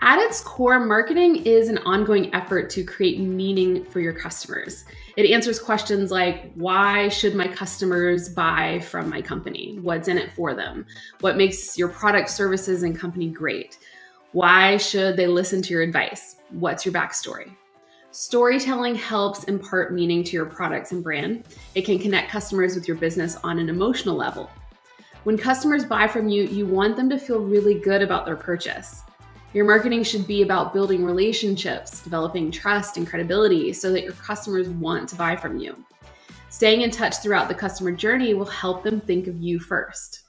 At its core, marketing is an ongoing effort to create meaning for your customers. It answers questions like, why should my customers buy from my company? What's in it for them? What makes your product, services, and company great? Why should they listen to your advice? What's your backstory? Storytelling helps impart meaning to your products and brand. It can connect customers with your business on an emotional level. When customers buy from you, you want them to feel really good about their purchase. Your marketing should be about building relationships, developing trust and credibility so that your customers want to buy from you. Staying in touch throughout the customer journey will help them think of you first.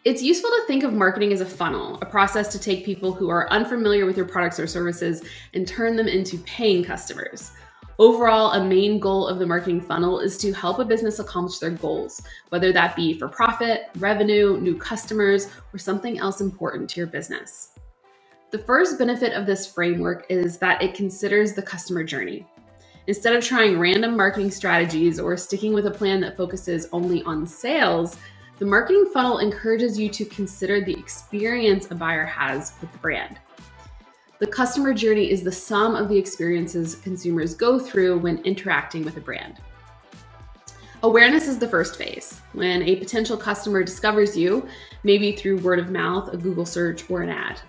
It's useful to think of marketing as a funnel, a process to take people who are unfamiliar with your products or services and turn them into paying customers. Overall, a main goal of the marketing funnel is to help a business accomplish their goals, whether that be for profit, revenue, new customers, or something else important to your business. The first benefit of this framework is that it considers the customer journey. Instead of trying random marketing strategies or sticking with a plan that focuses only on sales, the marketing funnel encourages you to consider the experience a buyer has with the brand. The customer journey is the sum of the experiences consumers go through when interacting with a brand. Awareness is the first phase, when a potential customer discovers you, maybe through word of mouth, a Google search, or an ad.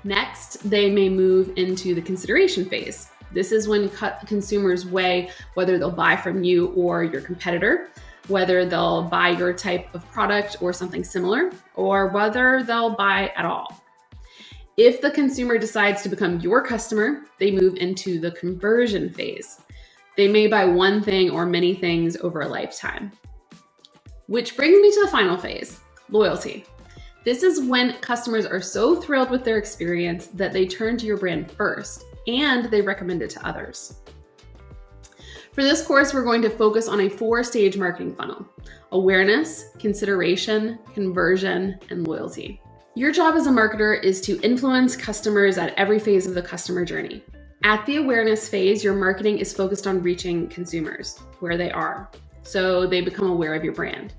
Next, they may move into the consideration phase. This is when consumers weigh whether they'll buy from you or your competitor, whether they'll buy your type of product or something similar, or whether they'll buy at all. If the consumer decides to become your customer, they move into the conversion phase. They may buy one thing or many things over a lifetime. Which brings me to the final phase, loyalty. This is when customers are so thrilled with their experience that they turn to your brand first and they recommend it to others. For this course, we're going to focus on a 4-stage marketing funnel: awareness, consideration, conversion, and loyalty. Your job as a marketer is to influence customers at every phase of the customer journey. At the awareness phase, your marketing is focused on reaching consumers where they are, so they become aware of your brand.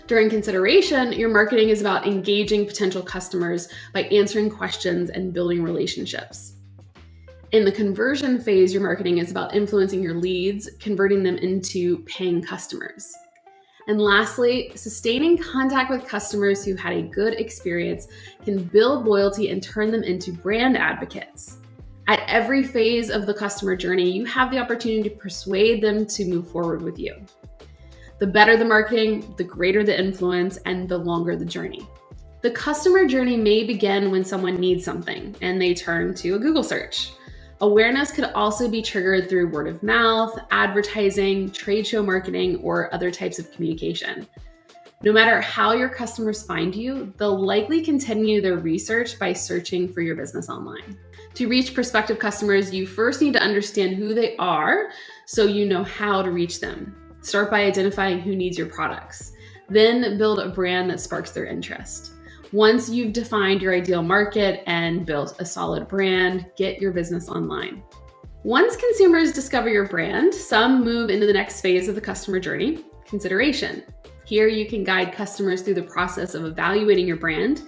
During consideration, your marketing is about engaging potential customers by answering questions and building relationships. In the conversion phase, your marketing is about influencing your leads, converting them into paying customers. And lastly, sustaining contact with customers who had a good experience can build loyalty and turn them into brand advocates. At every phase of the customer journey, you have the opportunity to persuade them to move forward with you. The better the marketing, the greater the influence, and the longer the journey. The customer journey may begin when someone needs something and they turn to a Google search. Awareness could also be triggered through word of mouth, advertising, trade show marketing, or other types of communication. No matter how your customers find you, they'll likely continue their research by searching for your business online. To reach prospective customers, you first need to understand who they are so you know how to reach them. Start by identifying who needs your products. Then build a brand that sparks their interest. Once you've defined your ideal market and built a solid brand, get your business online. Once consumers discover your brand, some move into the next phase of the customer journey, consideration. Here you can guide customers through the process of evaluating your brand,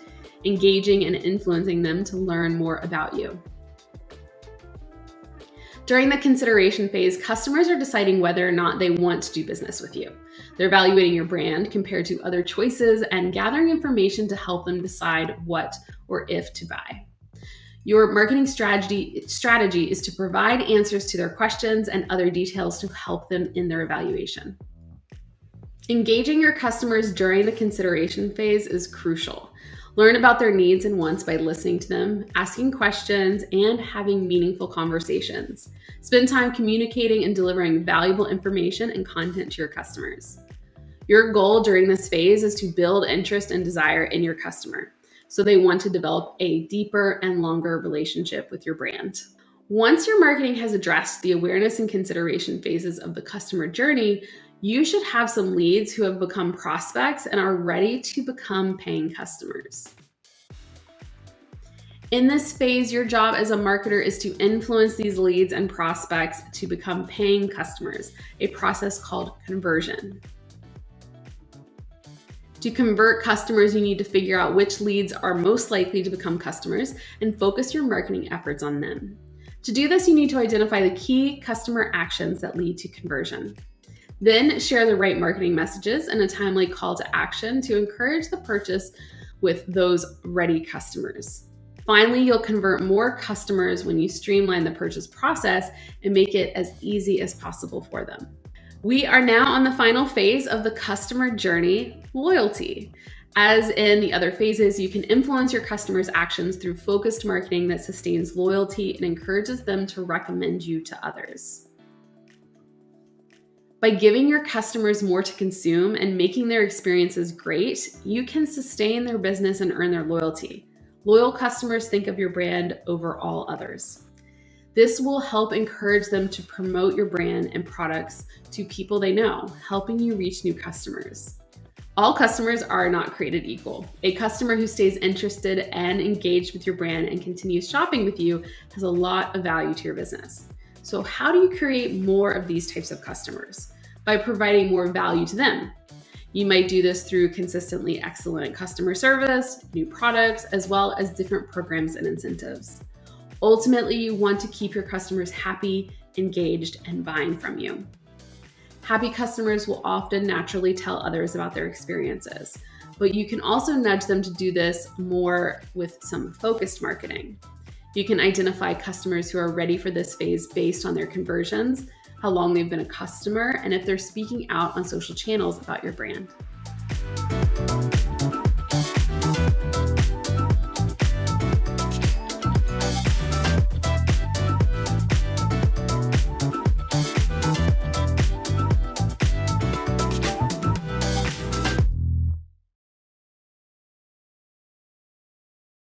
engaging and influencing them to learn more about you. During the consideration phase, customers are deciding whether or not they want to do business with you. They're evaluating your brand compared to other choices and gathering information to help them decide what or if to buy. Your marketing strategy is to provide answers to their questions and other details to help them in their evaluation. Engaging your customers during the consideration phase is crucial. Learn about their needs and wants by listening to them, asking questions, and having meaningful conversations. Spend time communicating and delivering valuable information and content to your customers. Your goal during this phase is to build interest and desire in your customer, so they want to develop a deeper and longer relationship with your brand. Once your marketing has addressed the awareness and consideration phases of the customer journey, you should have some leads who have become prospects and are ready to become paying customers. In this phase, your job as a marketer is to influence these leads and prospects to become paying customers, a process called conversion. To convert customers, you need to figure out which leads are most likely to become customers and focus your marketing efforts on them. To do this, you need to identify the key customer actions that lead to conversion. Then share the right marketing messages and a timely call to action to encourage the purchase with those ready customers. Finally, you'll convert more customers when you streamline the purchase process and make it as easy as possible for them. We are now on the final phase of the customer journey, loyalty. As in the other phases, you can influence your customers' actions through focused marketing that sustains loyalty and encourages them to recommend you to others. By giving your customers more to consume and making their experiences great, you can sustain their business and earn their loyalty. Loyal customers think of your brand over all others. This will help encourage them to promote your brand and products to people they know, helping you reach new customers. All customers are not created equal. A customer who stays interested and engaged with your brand and continues shopping with you has a lot of value to your business. So how do you create more of these types of customers? By providing more value to them. You might do this through consistently excellent customer service, new products, as well as different programs and incentives. Ultimately, you want to keep your customers happy, engaged, and buying from you. Happy customers will often naturally tell others about their experiences, but you can also nudge them to do this more with some focused marketing. You can identify customers who are ready for this phase based on their conversions, how long they've been a customer, and if they're speaking out on social channels about your brand.